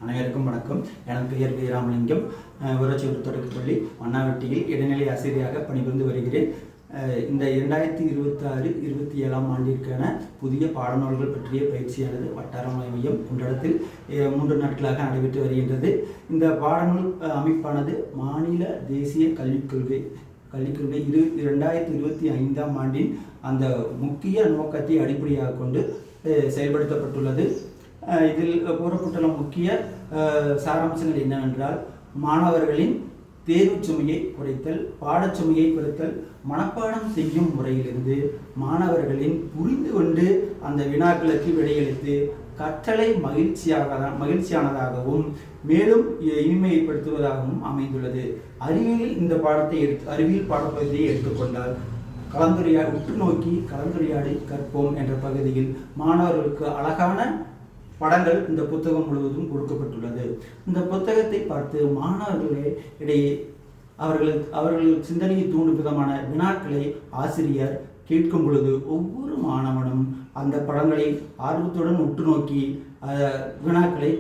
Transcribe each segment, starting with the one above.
அனைவருக்கும் வணக்கம். எனது பெயர் வி. ராமலிங்கம். ஊராட்சி தொடக்கப்பள்ளி மன்னாவட்டியில் இடைநிலை ஆசிரியராக பணிபுரிந்து வருகிறேன். இந்த 2026-27 ஆண்டிற்கான புதிய பாடநூல்கள் பற்றிய பயிற்சியானது வட்டார மையம் குண்டடத்தில் 3 நாட்களாக நடைபெற்று வருகின்றது. இந்த பாடநூல் அமைப்பானது மாநில தேசிய கல்விக் கொள்கை 2025 ஆண்டின் அந்த முக்கிய நோக்கத்தை அடிப்படையாக கொண்டு செயல்படுத்தப்பட்டுள்ளது. இதில் கூறப்பட்டுள்ள முக்கிய சாராம்சங்கள் என்னவென்றால், மாணவர்களின் தேர்வு சுமையை குறைத்தல், பாடச்சுமையை குறைத்தல், மனப்பாடம் செய்யும் முறையிலிருந்து மாணவர்களின் புரிந்து கொண்டு அந்த வினாக்களுக்கு விடையளித்து கற்றலை மகிழ்ச்சியானதாகவும் மேலும் இனிமைப்படுத்துவதாகவும் அமைந்துள்ளது. அறிவியலில் இந்த அறிவியல் பாடப்பகுதியை எடுத்துக்கொண்டால், உற்று நோக்கி கலந்துரையாடி கற்போம் என்ற பகுதியில் மாணவர்களுக்கு அழகான படங்கள் இந்த புத்தகம் முழுவதும் கொடுக்கப்பட்டுள்ளது. இந்த புத்தகத்தை பார்த்து மாணவர்களிடையே அவர்கள் சிந்தனையை தூண்டும் விதமான வினாக்களை ஆசிரியர் கேட்கும் பொழுது ஒவ்வொரு மாணவனும் அந்த படங்களை ஆர்வத்துடன் உற்று நோக்கி வினாக்களை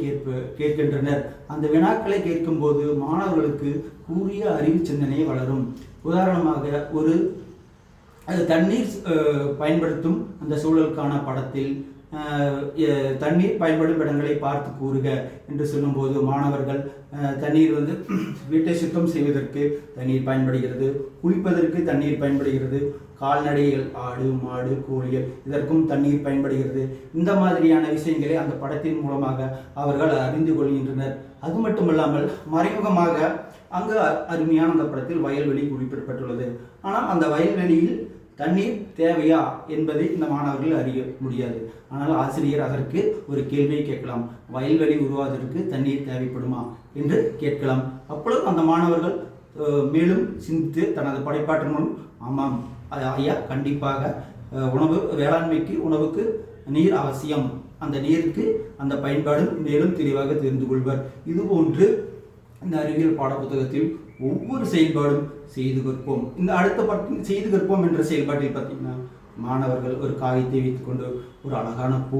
கேட்கின்றனர். அந்த வினாக்களை கேட்கும்போது மாணவர்களுக்கு கூறிய அறிவு சிந்தனை வளரும். உதாரணமாக, ஒரு தண்ணீர் பயன்படுத்தும் அந்த சூழலுக்கான படத்தில் தண்ணீர் பயன்படும் இடங்களை பார்த்து கூறுக என்று சொல்லும்போது மாணவர்கள் தண்ணீர் வீட்டை சுத்தம் செய்வதற்கு தண்ணீர் பயன்படுகிறது, குளிப்பதற்கு தண்ணீர் பயன்படுகிறது, கால்நடைகள் ஆடு மாடு கோழிகள் இதற்கும் தண்ணீர் பயன்படுகிறது. இந்த மாதிரியான விஷயங்களை அந்த படத்தின் மூலமாக அவர்கள் அறிந்து கொள்கின்றனர். அது மட்டுமல்லாமல் மறைமுகமாக அங்கு அருமையான அந்த படத்தில் வயல்வெளி குறிப்பிடப்பட்டுள்ளது. ஆனால் அந்த வயல்வெளியில் தண்ணீர் தேவையா என்பதை இந்த மாணவர்கள் அறிய முடியாது. ஆனால் ஆசிரியர் அதற்கு ஒரு கேள்வியை கேட்கலாம், வயல்வெளி உருவாவதற்கு தண்ணீர் தேவைப்படுமா என்று கேட்கலாம். அப்பொழுது அந்த மாணவர்கள் மேலும் சிந்தித்து தனது படைப்பாற்றல் மூலம், ஆமாம் ஐயா, கண்டிப்பாக வேளாண்மைக்கு உணவுக்கு நீர் அவசியம், அந்த நீருக்கு அந்த பயன்பாடு மேலும் தெளிவாக தெரிந்து கொள்வர். இதுபோன்று இந்த அறிவியல் பாடப்புத்தகத்தில் ஒவ்வொரு செயல்பாடும் செய்து கற்போம். இந்த அடுத்த செய்து கற்போம் என்ற செயல்பாட்டில் பார்த்தீங்கன்னா, மாணவர்கள் ஒரு காகிதத்தை வைத்துக்கொண்டு ஒரு அழகான பூ,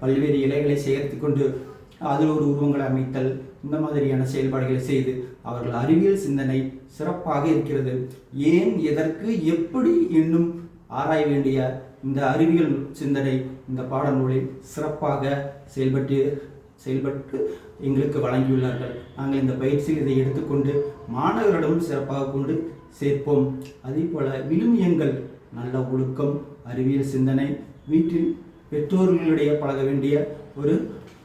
பல்வேறு இலைகளை சேர்த்து கொண்டு அதில் ஒரு உருவங்களை அமைத்தல், இந்த மாதிரியான செயல்பாடுகளை செய்து அவர்கள் அறிவியல் சிந்தனை சிறப்பாக இருக்கிறது. ஏன், எதற்கு, எப்படி என்னும் ஆராய வேண்டிய இந்த அறிவியல் சிந்தனை இந்த பாடநூலில் சிறப்பாக செயல்பட்டு எங்களுக்கு வழங்கியுள்ளார்கள். நாங்கள் இந்த பயிற்சியில் இதை எடுத்துக்கொண்டு மாணவர்களிடமும் சிறப்பாக கொண்டு சேர்ப்போம். அதே போல விழுமியங்கள், நல்ல ஒழுக்கம், அறிவியல் சிந்தனை, வீட்டில் பெற்றோர்களிடையே பழக வேண்டிய ஒரு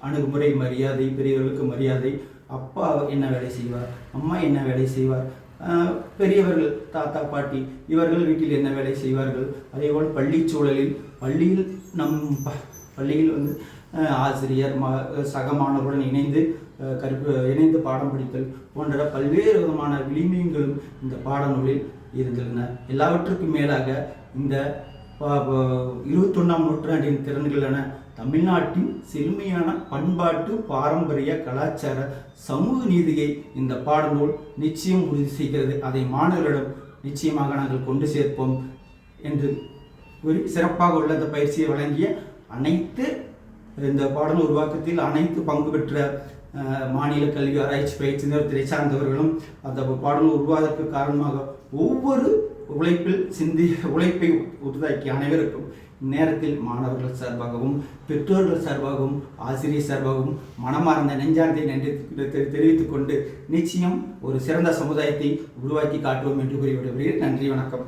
அணுகுமுறை, மரியாதை, பெரியவர்களுக்கு மரியாதை, அப்பா என்ன வேலை செய்வார், அம்மா என்ன வேலை செய்வார், பெரியவர்கள் தாத்தா பாட்டி இவர்கள் வீட்டில் என்ன வேலை செய்வார்கள். அதேபோல் பள்ளி சூழலில் பள்ளியில் ஆசிரியர் சக மாணவருடன் இணைந்து பாடம் படித்தல் போன்ற பல்வேறு விதமான விளிமியங்களும் இந்த பாடநூலில் இருந்துள்ளன. எல்லாவற்றுக்கும் மேலாக இந்த 21ஆம் நூற்றாண்டின் திறன்களான தமிழ்நாட்டின் செழுமையான பண்பாட்டு, பாரம்பரிய, கலாச்சார, சமூக நீதியை இந்த பாடநூல் நிச்சயம் உறுதி செய்கிறது. அதை மாணவர்களிடம் நிச்சயமாக நாங்கள் கொண்டு சேர்ப்போம் என்று ஒரு சிறப்பாக உள்ள இந்த பயிற்சியை வழங்கிய இந்த பாடநூல் உருவாக்கத்தில் அனைத்து பங்கு பெற்ற மாநில கல்வி ஆராய்ச்சி பயிற்சி நிறுவனத்தை சார்ந்தவர்களும் அந்த பாடநூல் உருவாவதற்கு காரணமாக ஒவ்வொரு உழைப்பை உருவாக்கிய அனைவருக்கும் நேரத்தில் மாணவர்கள் சார்பாகவும் பெற்றோர்கள் சார்பாகவும் ஆசிரியர் சார்பாகவும் மனமார்ந்த நெஞ்சார்ந்தை நன்றி தெரிவித்துக் கொண்டு நிச்சயம் ஒரு சிறந்த சமுதாயத்தை உருவாக்கி காட்டுவோம் என்று கூறிவிடுகிறேன். நன்றி, வணக்கம்.